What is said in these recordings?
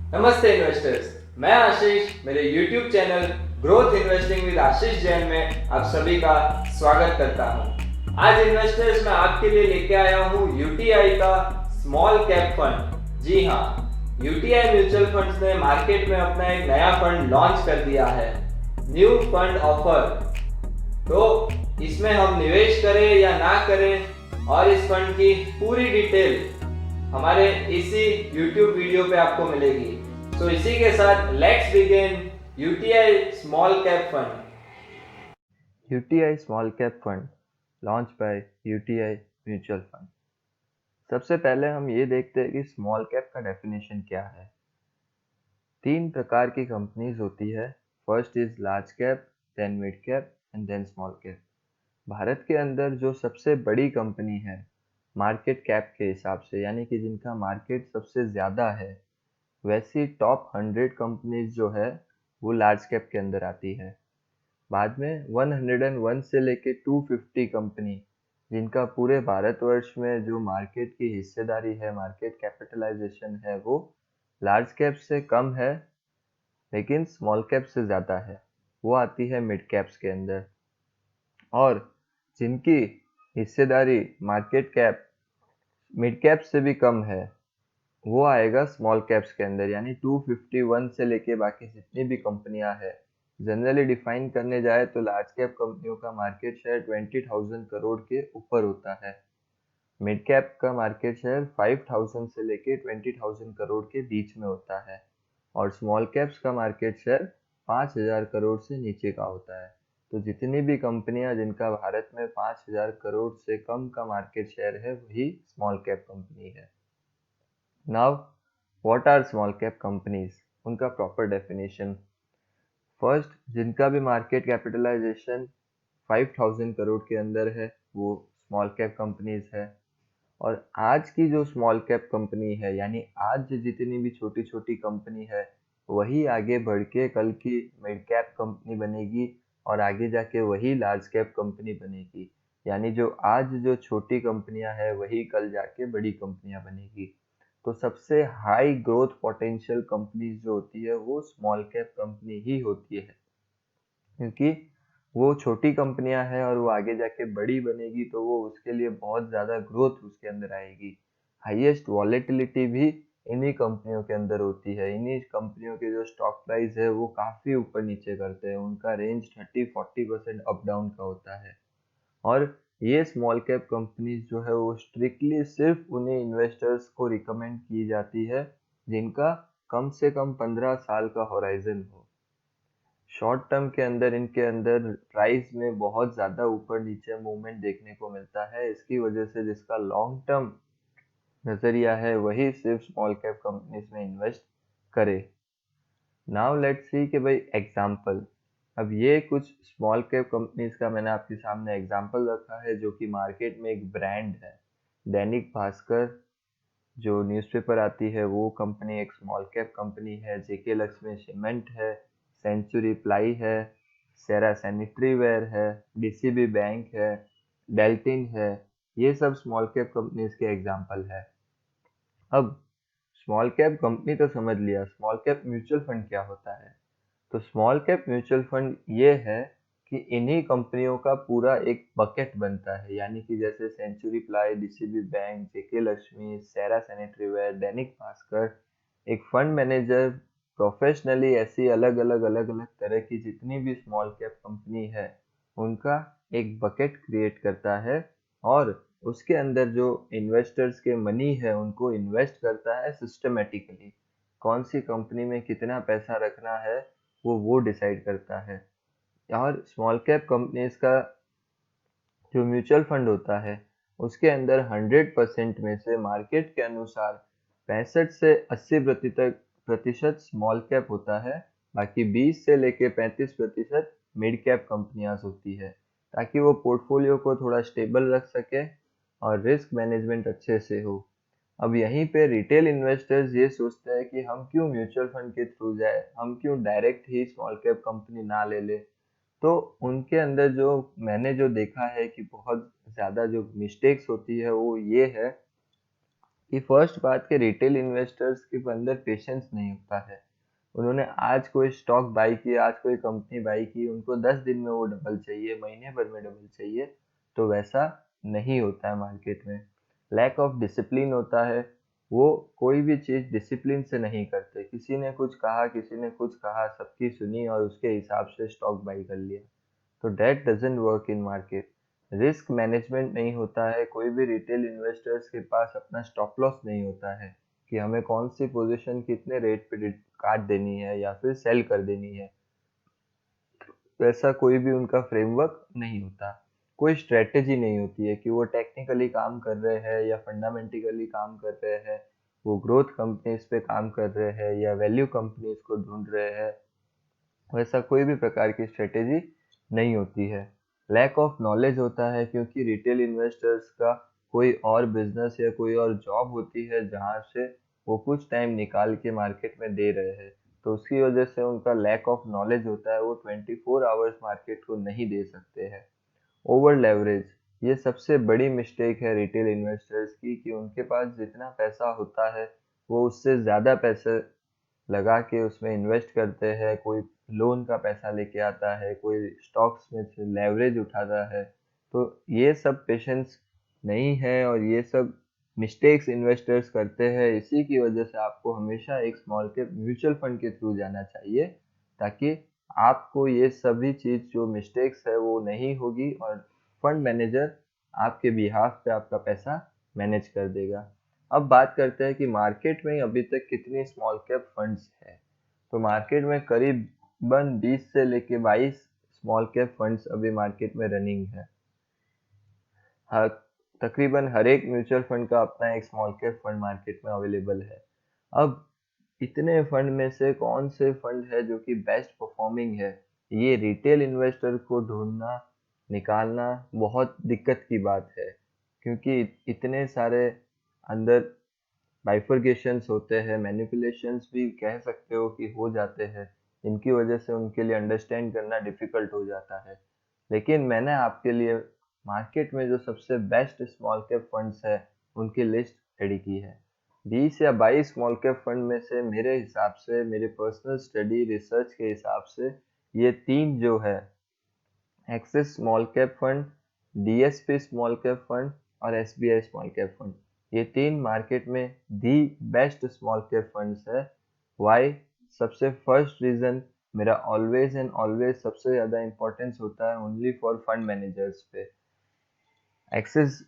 नमस्ते इन्वेस्टर्स। मैं आशीष मेरे YouTube channel growth investing with Ashish Jain में आप सभी का स्वागत करता हूं। आज इन्वेस्टर्स मैं आपके लिए लेके आया हूं UTI का स्मॉल कैप फंड। जी हाँ, UTI म्यूचुअल फंड्स ने मार्केट में अपना एक नया फंड लॉन्च कर दिया है, न्यू फंड ऑफर। तो इसमें हम निवेश करें या ना करें और इस फंड की पूरी डिटेल हमारे इसी YouTube वीडियो पे आपको मिलेगी। तो इसी के साथ let's begin UTI small cap fund. UTI small cap fund launch by UTI mutual fund. सबसे पहले हम ये देखते हैं कि स्मॉल कैप का डेफिनेशन क्या है। 3 प्रकार की कंपनीज होती है। First is large cap, then mid cap and then small cap. Bharat के अंदर जो सबसे बड़ी कंपनी है मार्केट कैप के हिसाब से, यानी कि जिनका मार्केट सबसे ज़्यादा है, वैसी टॉप 100 कंपनीज जो है वो लार्ज कैप के अंदर आती है। बाद में 101 से लेके 250 कंपनी जिनका पूरे भारतवर्ष में जो मार्केट की हिस्सेदारी है, मार्केट कैपिटलाइजेशन है, वो लार्ज कैप से कम है लेकिन स्मॉल कैप से ज़्यादा है, वो आती है मिड कैप्स के अंदर। और जिनकी हिस्सेदारी मार्केट कैप मिड कैप से भी कम है, वो आएगा स्मॉल कैप्स के अंदर, यानी 251 से लेके बाकी जितनी भी कंपनियां हैं। जनरली डिफाइन करने जाए तो लार्ज कैप कंपनियों का मार्केट शेयर 20,000 करोड़ के ऊपर होता है। मिड कैप का मार्केट शेयर 5,000 से लेके 20,000 करोड़ के बीच में होता है। और स्मॉल कैप्स का मार्केट शेयर 5,000 करोड़ से नीचे का होता है। तो जितनी भी कंपनियां जिनका भारत में 5,000 करोड़ से कम का मार्केट शेयर है, वही स्मॉल कैप कंपनी है। Now what are small cap companies, उनका प्रॉपर डेफिनेशन। फर्स्ट, जिनका भी मार्केट कैपिटलाइजेशन 5,000 करोड़ के अंदर है, वो स्मॉल कैप कंपनीज है। और आज की जो स्मॉल कैप कंपनी है, यानी आज जितनी भी छोटी छोटी कंपनी है, वही आगे बढ़ के कल की मिड कैप कंपनी बनेगी और आगे जाके वही लार्ज कैप कंपनी बनेगी। यानी जो आज जो छोटी कंपनियां हैं, वही कल जाके बड़ी कंपनियां बनेगी। तो सबसे हाई ग्रोथ पोटेंशियल कंपनीज जो होती है वो स्मॉल कैप कंपनी ही होती है, क्योंकि वो छोटी कंपनियां हैं और वो आगे जाके बड़ी बनेगी, तो वो उसके लिए बहुत ज़्यादा ग्रोथ उसके अंदर आएगी। हाईएस्ट वॉलेटिलिटी भी इन्हीं कंपनियों के अंदर होती है। इन्हीं कंपनियों के जो स्टॉक प्राइस है वो काफ़ी ऊपर नीचे करते हैं, उनका रेंज 30-40% अप डाउन का होता है। और ये स्मॉल कैप कंपनीज जो है वो स्ट्रिक्टली सिर्फ उन्हीं इन्वेस्टर्स को रिकमेंड की जाती है जिनका कम से कम 15 साल का होराइजन हो। शॉर्ट टर्म के अंदर इनके अंदर प्राइस में बहुत ज़्यादा ऊपर नीचे मूवमेंट देखने को मिलता है। इसकी वजह से जिसका लॉन्ग टर्म नज़रिया है वही सिर्फ स्मॉल कैप कंपनीज में इन्वेस्ट करे। नाउ लेट्स सी कि भाई एग्जाम्पल। अब ये कुछ स्मॉल कैप कंपनीज का मैंने आपके सामने एग्जाम्पल रखा है जो कि मार्केट में एक ब्रांड है। दैनिक भास्कर जो न्यूज़पेपर आती है, वो कंपनी एक स्मॉल कैप कंपनी है। जेके लक्ष्मी सीमेंट है, सेंचुरी प्लाई है, सेरा सैनिटरी वेयर है, डीसीबी बैंक है, डेल्टिन है। ये सब स्मॉल कैप कंपनीज के एग्जाम्पल है। अब स्मॉल कैप कंपनी तो समझ लिया, स्मॉल कैप म्यूचुअल फंड क्या होता है। तो स्मॉल कैप म्यूचुअल फंड ये है कि इन्हीं कंपनियों का पूरा एक बकेट बनता है, यानी कि जैसे सेंचुरी प्लाई, डीसीबी बैंक, जेके लक्ष्मी, सेरा सैनिटरीवेयर, दैनिक भास्कर, एक फंड मैनेजर प्रोफेशनली ऐसी अलग अलग तरह की जितनी भी स्मॉल कैप कंपनी है, उनका एक बकेट क्रिएट करता है। और उसके अंदर जो इन्वेस्टर्स के मनी है उनको इन्वेस्ट करता है सिस्टमेटिकली। कौन सी कंपनी में कितना पैसा रखना है वो डिसाइड करता है। और स्मॉल कैप कंपनीज का जो म्यूचुअल फंड होता है, उसके अंदर 100% में से मार्केट के अनुसार 65 से 80 प्रतिशत स्मॉल कैप होता है। बाकी 20 से लेके 35% मिड कैप कंपनियां होती है, ताकि वो पोर्टफोलियो को थोड़ा स्टेबल रख सके और रिस्क मैनेजमेंट अच्छे से हो। अब यहीं पे रिटेल इन्वेस्टर्स ये सोचते हैं कि हम क्यों म्यूचुअल फंड के थ्रू जाए, हम क्यों डायरेक्ट ही स्मॉल कैप कंपनी ना ले ले। तो उनके अंदर जो मैंने जो देखा है कि बहुत ज़्यादा जो मिस्टेक्स होती है वो ये है कि फर्स्ट बात के रिटेल इन्वेस्टर्स के अंदर पेशेंस नहीं होता है। उन्होंने आज कोई स्टॉक बाई किया, आज कोई कंपनी बाई की, उनको 10 दिन में वो डबल चाहिए, महीने भर में डबल चाहिए। तो वैसा नहीं होता है मार्केट में। लैक ऑफ डिसिप्लिन होता है। वो कोई भी चीज़ डिसिप्लिन से नहीं करते। किसी ने कुछ कहा, किसी ने कुछ कहा, सबकी सुनी और उसके हिसाब से स्टॉक बाई कर लिया। तो that doesn't work in market. Risk management नहीं होता है। कोई भी रिटेल इन्वेस्टर्स के पास अपना स्टॉप लॉस नहीं होता है कि हमें कौन सी पोजीशन कितने रेट पे काट देनी है या फिर सेल कर देनी है। वैसा कोई भी उनका फ्रेमवर्क नहीं होता। कोई स्ट्रेटेजी नहीं होती है कि वो टेक्निकली काम कर रहे हैं या फंडामेंटिकली काम कर रहे हैं, वो ग्रोथ कंपनीज पे काम कर रहे हैं या वैल्यू कंपनीज को ढूंढ रहे हैं। वैसा कोई भी प्रकार की स्ट्रेटेजी नहीं होती है। लैक ऑफ नॉलेज होता है क्योंकि रिटेल इन्वेस्टर्स का कोई और बिजनेस या कोई और जॉब होती है जहाँ से वो कुछ टाइम निकाल के मार्केट में दे रहे हैं। तो उसकी वजह से उनका लैक ऑफ नॉलेज होता है, वो 24 आवर्स मार्केट को नहीं दे सकते हैं। ओवर लेवरेज, ये सबसे बड़ी मिस्टेक है रिटेल इन्वेस्टर्स की कि उनके पास जितना पैसा होता है वो उससे ज़्यादा पैसे लगा के उसमें इन्वेस्ट करते हैं। कोई लोन का पैसा लेके आता है, कोई स्टॉक्स में से लेवरेज उठाता है। तो ये सब पेशेंस नहीं है और ये सब मिस्टेक्स इन्वेस्टर्स करते हैं। इसी की वजह से आपको हमेशा एक स्मॉल कैप म्यूचुअल फंड के थ्रू जाना चाहिए, ताकि आपको ये सभी चीज़ जो मिस्टेक्स है वो नहीं होगी और फंड मैनेजर आपके बिहाफ पे आपका पैसा मैनेज कर देगा। अब बात करते हैं कि मार्केट में अभी तक कितनी स्मॉल कैप फंड्स है। तो मार्केट में करीबन 20 से लेके 22 स्मॉल कैप फंड्स अभी मार्केट में रनिंग है। हर तकरीबन हर एक म्यूचुअल फंड का अपना एक स्मॉल कैप फंड मार्केट में अवेलेबल है। अब इतने फंड में से कौन से फंड है जो कि बेस्ट परफॉर्मिंग है, ये रिटेल इन्वेस्टर को ढूंढना निकालना बहुत दिक्कत की बात है। क्योंकि इतने सारे अंदर बाइफरकेशंस होते हैं, मैनिपुलेशंस भी कह सकते हो कि हो जाते हैं। इनकी वजह से उनके लिए अंडरस्टैंड करना डिफिकल्ट हो जाता है। लेकिन मैंने आपके लिए मार्केट में जो सबसे बेस्ट स्मॉल कैप फंड्स है उनकी लिस्ट रेडी की है। 20 या 22 स्मॉल कैप फंड में से मेरे हिसाब से, मेरे पर्सनल स्टडी रिसर्च के हिसाब से, ये तीन जो है, axis small cap fund, DSP small cap fund और एसबीआई स्मॉल कैप फंड, ये तीन मार्केट में the best small cap funds है। वाई? सबसे फर्स्ट रीजन, मेरा ऑलवेज एंड ऑलवेज सबसे ज़्यादा इंपॉर्टेंस होता है ओनली फॉर फंड मैनेजर्स पे। एक्सिस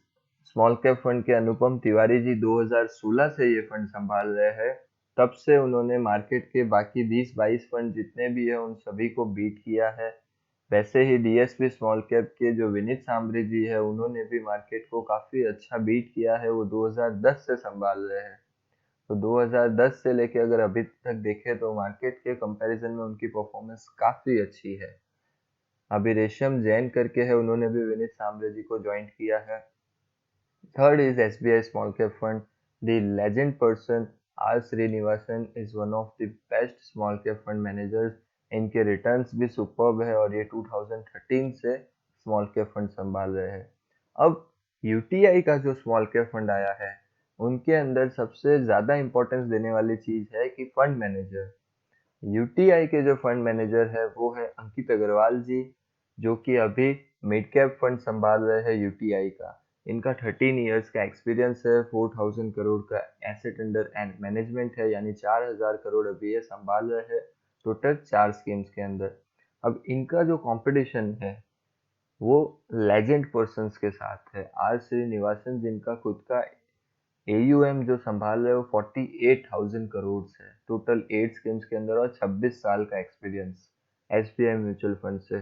स्मॉल कैप फंड के अनुपम तिवारी जी 2016 से ये फंड संभाल रहे हैं। तब से उन्होंने मार्केट के बाकी 20-22 फंड जितने भी है उन सभी को बीट किया है। वैसे ही डीएसपी स्मॉल कैप के जो विनीत सांबरे जी है उन्होंने भी मार्केट को काफ़ी अच्छा बीट किया है। वो 2010 से संभाल रहे हैं। तो 2010 से लेके अगर अभी तक देखें तो मार्केट के कंपैरिजन में उनकी परफॉर्मेंस काफ़ी अच्छी है। अभी रेशम जैन करके है, उन्होंने भी विनीत सांबरे जी को ज्वाइन किया है। Third is SBI Small Cap Fund. The legend person R. Srinivasan is one of the best small cap fund managers. इनके रिटर्न्स भी सुपर्ब है और ये 2013 से स्मॉल कैप फंड संभाल रहे हैं। अब यूटीआई का जो स्मॉल कैप फंड आया है उनके अंदर सबसे ज़्यादा इंपॉर्टेंस देने वाली चीज़ है कि फंड मैनेजर। यूटीआई के जो फंड मैनेजर है वो है अंकित अग्रवाल जी, जो कि अभी मिड कैप फंड संभाल रहे हैं यूटीआई का। इनका 13 इयर्स का एक्सपीरियंस है। 4000 करोड़ का एसेट अंडर एंड मैनेजमेंट है, यानी 4000 करोड़ अभी ये संभाल रहे हैं टोटल 4 स्कीम्स के अंदर। अब इनका जो कंपटीशन है वो लेजेंड पर्सन्स के साथ है। आर श्रीनिवासन जिनका खुद का एयूएम जो संभाल रहे हो 48,000 करोड़ है टोटल 8 स्कीम्स के अंदर और 26 साल का एक्सपीरियंस एसबीआई म्यूचुअल फंड से।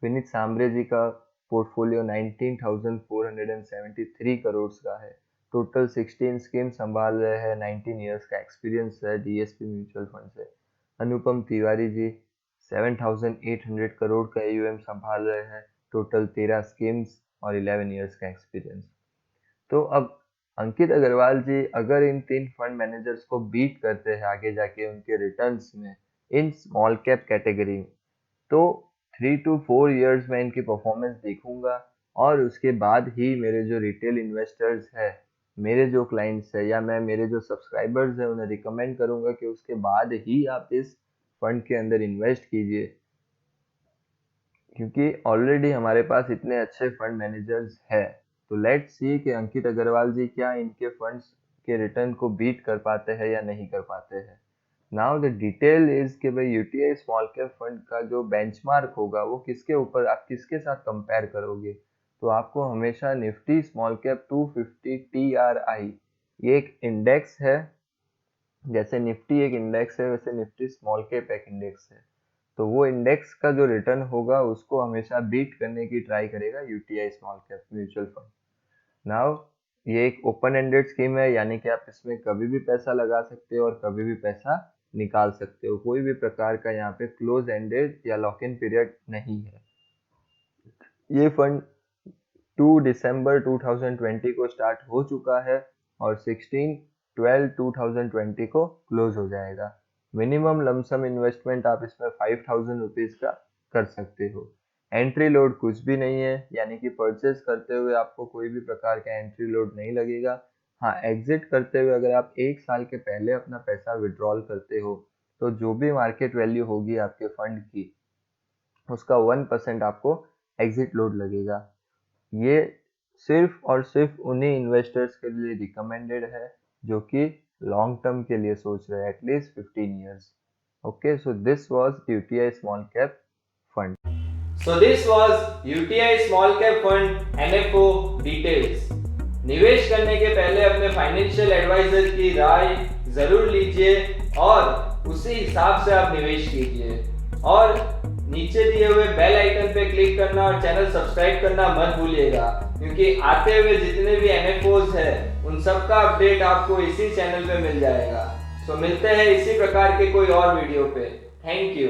विनीत सांबरे जी का पोर्टफोलियो 19,473 करोड़ का है। टोटल 16 स्कीम संभाल रहे हैं, 19 इयर्स का एक्सपीरियंस है डीएसपी म्यूचुअल फंड से। अनुपम तिवारी जी 7,800 करोड़ का एयूएम संभाल रहे हैं, टोटल 13 स्कीम्स और 11 इयर्स का एक्सपीरियंस। तो अब अंकित अग्रवाल जी अगर इन तीन फंड मैनेजर्स को बीट करते हैं आगे जाके उनके रिटर्न्स में इन स्मॉल कैप कैटेगरी में, तो 3 to 4 इयर्स में इनकी परफॉर्मेंस देखूंगा और उसके बाद ही मेरे जो रिटेल इन्वेस्टर्स है मेरे जो क्लाइंट्स है या मैं मेरे जो सब्सक्राइबर्स हैं उन्हें रिकमेंड करूंगा कि उसके बाद ही आप इस फंड के अंदर इन्वेस्ट कीजिए, क्योंकि ऑलरेडी हमारे पास इतने अच्छे फंड मैनेजर्स है। तो लेट्स सी कि अंकित अग्रवाल जी क्या इनके फंड्स के रिटर्न को बीट कर पाते हैं या नहीं कर पाते हैं। नाउ द डिटेल इज कि भाई यूटीआई स्मॉल कैप फंड का जो बेंचमार्क होगा वो किसके ऊपर, आप किसके साथ कंपेयर करोगे, तो आपको हमेशा निफ्टी स्मॉल कैप 250 TRI, ये एक इंडेक्स है। जैसे निफ्टी एक इंडेक्स है वैसे निफ्टी स्मॉल कैप एक इंडेक्स है। तो वो इंडेक्स का जो रिटर्न होगा उसको हमेशा बीट करने की ट्राई करेगा UTI small cap mutual fund. Now ये एक ओपन एंडेड स्कीम है, यानी कि आप इसमें कभी भी पैसा लगा सकते हो और कभी भी पैसा निकाल सकते हो। कोई भी प्रकार का यहाँ पे क्लोज एंडेड या लॉक इन पीरियड नहीं है। ये फंड 2 दिसंबर 2020 को स्टार्ट हो चुका है और 16/12/2020 को क्लोज हो जाएगा। मिनिमम लमसम इन्वेस्टमेंट आप इसमें 5000 रुपीज का कर सकते हो। एंट्री लोड कुछ भी नहीं है, यानी कि परचेज करते हुए आपको कोई भी प्रकार का एंट्री लोड नहीं लगेगा। हाँ, एग्जिट करते हुए अगर आप 1 साल के पहले अपना पैसा विड्रॉल करते हो तो जो भी मार्केट वैल्यू होगी आपके फंड की उसका 1% आपको एग्जिट लोड लगेगा। ये सिर्फ और सिर्फ उन्हीं इन्वेस्टर्स के लिए रिकमेंडेड है जो कि लॉन्ग टर्म के लिए सोच रहे हैं, at least 15 years. Okay, so this was UTI small cap fund. So this was UTI Small Cap Fund NFO details. निवेश करने के पहले अपने फाइनेंशियल एडवाइजर की राय जरूर लीजिए और उसी हिसाब से आप निवेश कीजिए। और नीचे दिए हुए बेल आइकन पे क्लिक करना और चैनल सब्सक्राइब करना मत भूलिएगा, क्योंकि आते हुए जितने भी NFOs है उन सब का अपडेट आपको इसी चैनल पे मिल जाएगा। सो मिलते हैं इसी प्रकार के कोई और वीडियो पे। Thank you.